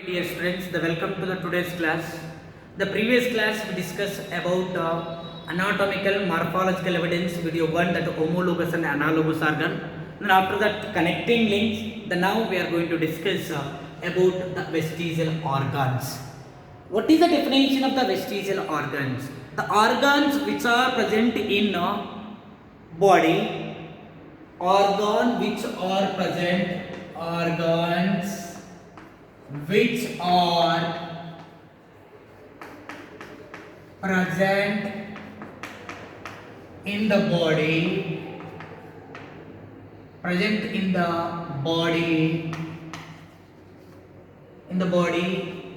Dear students, welcome to the today's class. The previous class we discussed about anatomical morphological evidence video 1, that homologous and analogous organ. Then after that connecting links. Then now we are going to discuss about the vestigial organs. What is the definition of the vestigial organs? The organs which are present in body, organs which are present in the body,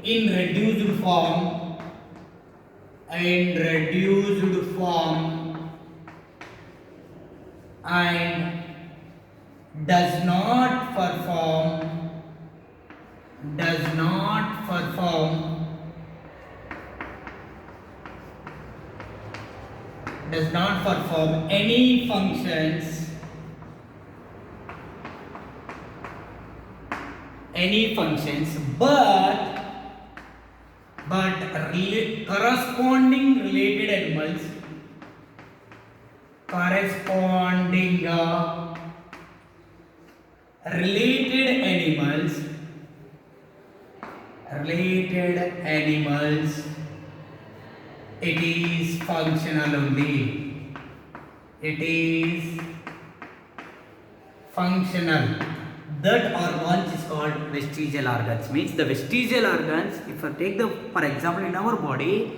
in reduced form and does not perform any functions, but corresponding related animals it is functional only. That organs is called vestigial organs. Means the vestigial organs, if I take for example in our body,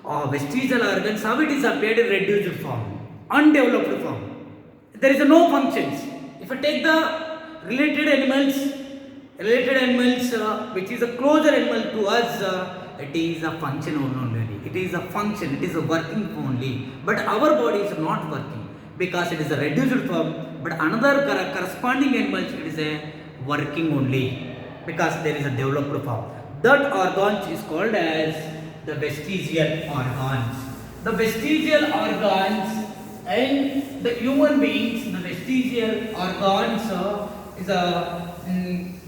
vestigial organs, how it is appeared in reduced form, undeveloped form. There is no functions. If I take the related animals, which is a closer animal to us, it is a function only. It is a function. It is a working only. But our body is not working because it is a reduced form. But another corresponding animals, it is a working only because there is a developed form. That organs is called as the vestigial organs. The vestigial organs in the human beings, the vestigial organs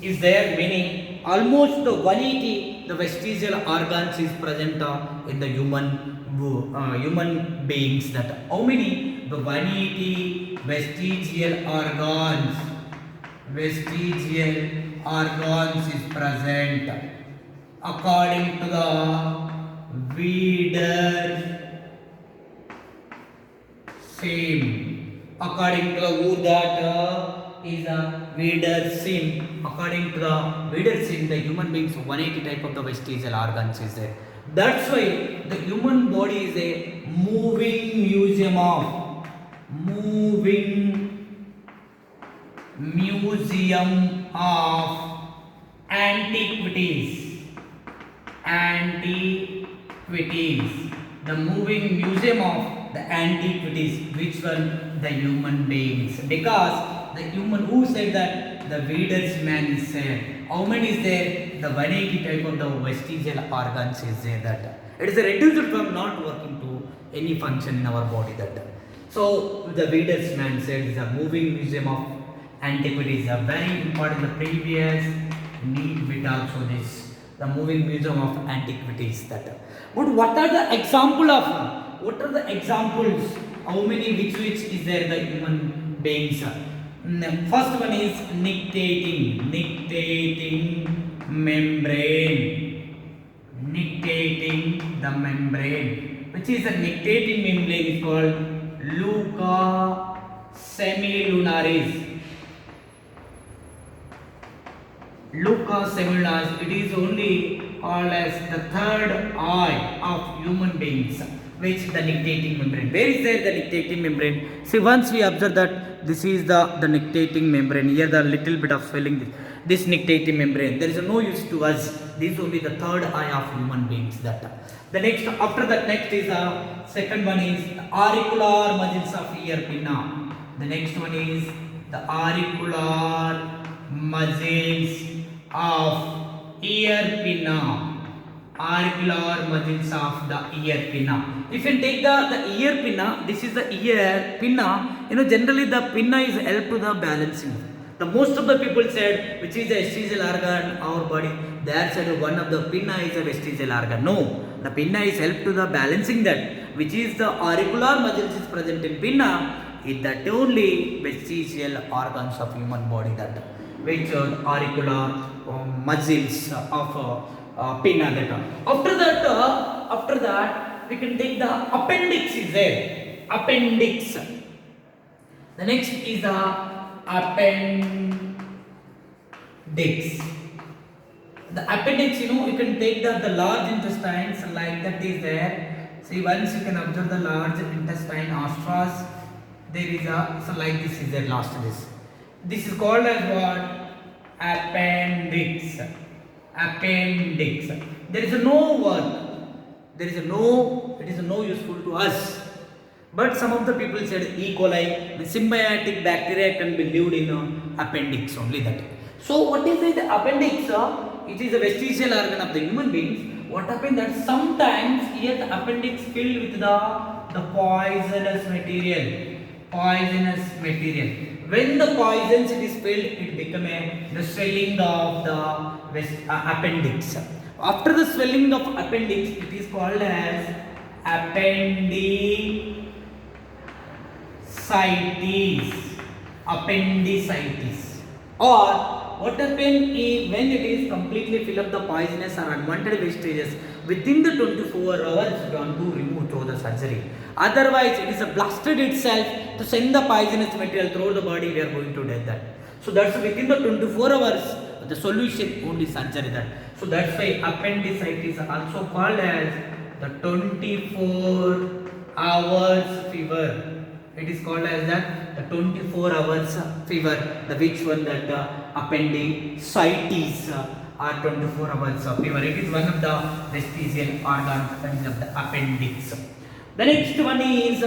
is there meaning almost the 180 the vestigial organs is present in the human beings. That how many? The 180 vestigial organs is present according to the Wiedersheim. According to the who that is a Wiedersheim. According to the Wiedersheim, the human beings 180 type of the vestigial organs is there. That's why the human body is a moving museum of antiquities. The moving museum of the antiquities. Which one? The human beings. Because the human, who said that? The Wiedersheim is there. How many is there? The 180 type of the vestigial organs is there. That it is a reduced form, not working to any function in our body. That so the Wiedersheim said is a moving museum of antiquities. A very important. The previous need we talk so this the moving museum of antiquities. That but what are the examples? How many which is there the human beings? First one is nictating membrane. The membrane, which is a nictating membrane, is called Luca semilunaris. It is only called as the third eye of human beings, which the nictating membrane. Where is there the nictating membrane? See, once we observe that this is the nictating membrane. Here the little bit of swelling. This nictating membrane. There is no use to us. This is only the third eye of human beings. That the next after that next is the second one is the auricular muscles of ear pinna. The next one is the auricular muscles of ear pinna. Auricular muscles of the ear pinna. If you take the ear pinna, this is the ear pinna. Generally the pinna is help to the balancing. The most of the people said which is the vestigial organ our body. They are said one of the pinna is a vestigial organ. No, the pinna is help to the balancing that which is the auricular muscles is present in pinna. Is that only vestigial organs of human body that which auricular muscles of pinna that. After that we can take the appendix is there. Appendix. The next is the appendix. The appendix, you can take the large intestines like that is there. See, once you can observe the large intestine, ostrus, there is so like this is there last this. This is called as what? Appendix. Appendix. There is no work. It is no useful to us. But some of the people said E. coli, the symbiotic bacteria can be lived in appendix only that. So what is it? The appendix? It is a vestigial organ of the human beings. What happens that sometimes here the appendix filled with the poisonous material. Poisonous material. When the poisons it is filled, it become the swelling of the appendix. After the swelling of appendix, it is called as appendicitis. Or what happens is when it is completely filled up the poisonous or unwanted wastages within the 24 hours we want to remove through the surgery. Otherwise it is a blasted itself to send the poisonous material through the body, we are going to death that. So that's within the 24 hours the solution only surgery that. So that's why appendicitis is also called as the 24 hours fever. It is called as that the 24 hours fever. The which one that appendicitis or 24 hours fever. It is one of the vestigial organs of the appendix. The next one is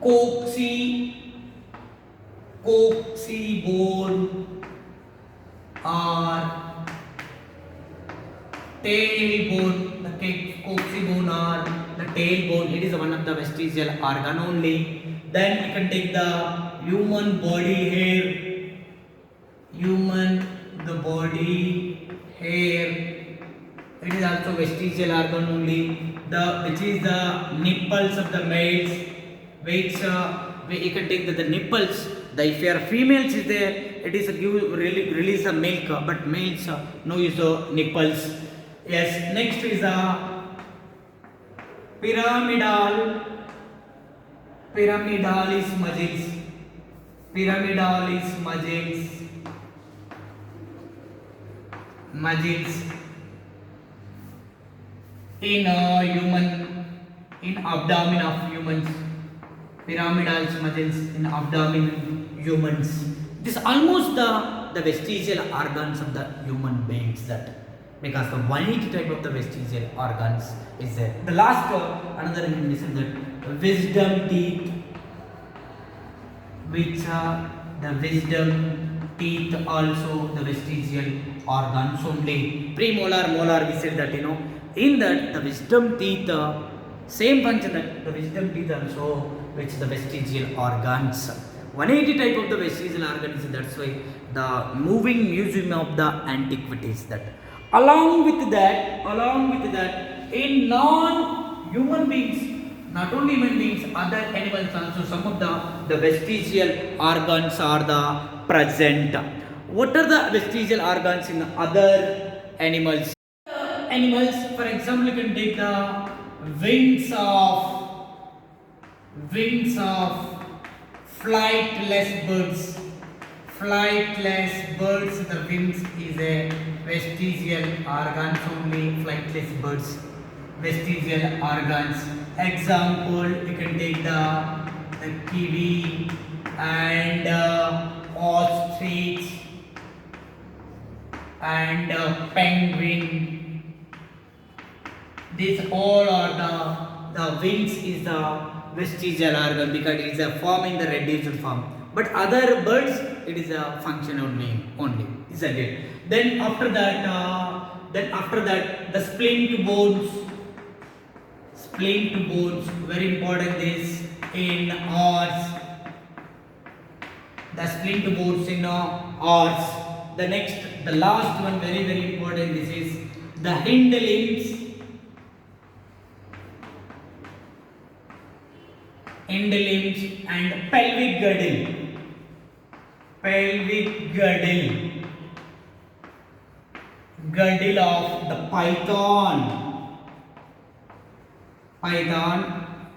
coccygeal or tailbone. The coccygeal or the tailbone. It is one of the vestigial organ only. Then we can take the human body hair. The body hair. It is also vestigial organ only. Which is the nipples of the males. Which you can take the nipples. If you are females is there, it is release the milk, but males no use the nipples. Yes. Next is the pyramidalis muscles. Pyramidalis muscles in abdomen of humans. Pyramidalis muscles in abdomen humans. This is almost the vestigial organs of the human beings that. Because the 180 type of the vestigial organs is there. The last another is that wisdom teeth, which are the wisdom teeth also the vestigial organs only. Premolar, molar, we said that in that the wisdom teeth same function that the wisdom teeth also which the vestigial organs. 180 type of the vestigial organs. That's why the moving museum of the antiquities that. Along with that, in non-human beings, not only human beings, other animals also, some of the vestigial organs are the present. What are the vestigial organs in other animals? For example, you can take the wings of flightless birds. The wings is a vestigial organs only. Flightless birds, vestigial organs. Example, you can take the kiwi and ostrich and penguin. These all are the wings is the vestigial organ because it is a form in the reduced form. But other birds, it is a functional name only. Isn't it? Then after that, the splint bones. Very important is in horse. the splint boards in arch. The next, the last one, very very important. This is the hind limbs, and pelvic girdle. Pelvic girdle of the python,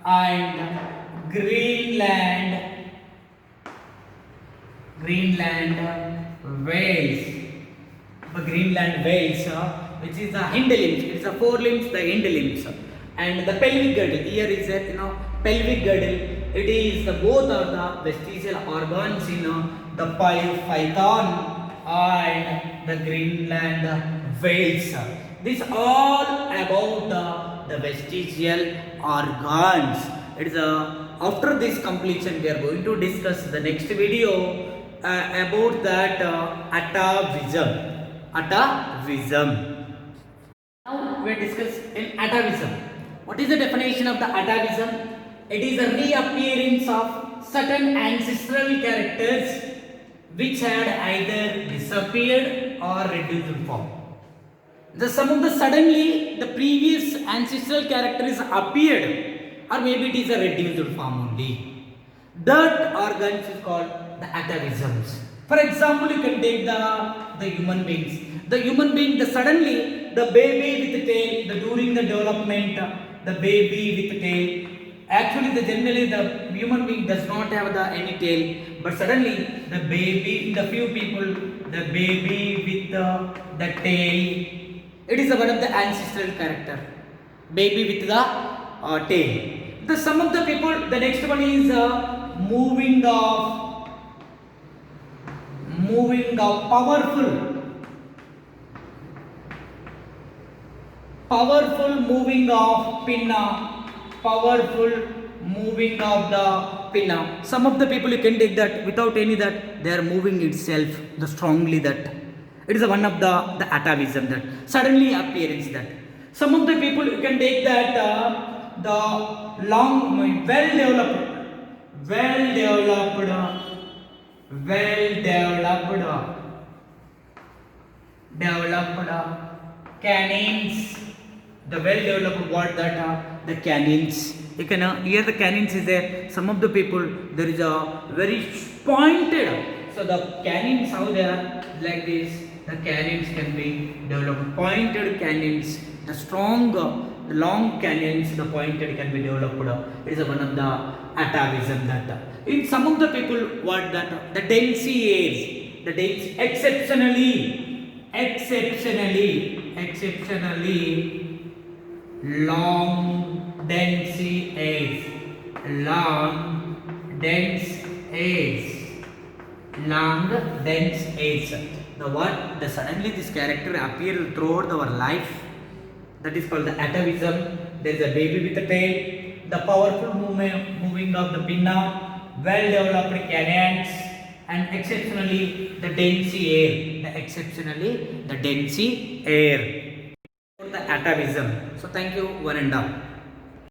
and Greenland whales. The Greenland whales, which is the hind limbs. It's the forelimbs, the hind limbs, and the pelvic girdle. Here is a pelvic girdle. It is the both are the vestigial organs in the python and the Greenland whales. This all about the vestigial organs. It is after this completion we are going to discuss the next video about that atavism. Now we discuss in atavism. What is the definition of the atavism? It is a reappearance of certain ancestral characters which had either disappeared or reduced in form. Some of the suddenly the previous ancestral characters appeared, or maybe it is a reduced form only. That organs is called the atavisms. For example, you can take the human beings. The human being, the suddenly the baby with the tail, during the development, the baby with the tail. Actually, generally the human being does not have any tail, but suddenly the baby, the few people, the baby with the tail. It is one of the ancestral character. Baby with the tail. Some of the people. The next one is moving of powerful moving of pinna. Powerful moving of the pinna. Some of the people you can take that without any that they are moving itself the strongly that. It is one of the atavism, that suddenly appearance that. Some of the people you can take that the long well developed canines. The well developed what that the canines. You can here the canines is there. Some of the people there is a very pointed. So the canines, how they are like this. The canines can be developed. Pointed canines. The strong, the long canines, the pointed can be developed. It is one of the atavism that. In some of the people, what that the densi hairs, the dense exceptionally long dense hairs. The what? The suddenly this character appear throughout our life. That is called the atavism. There is a baby with a tail. The powerful moving of the pinna. Well developed canines. And exceptionally the dense hair. The dense hair. For the atavism. So thank you, one and all.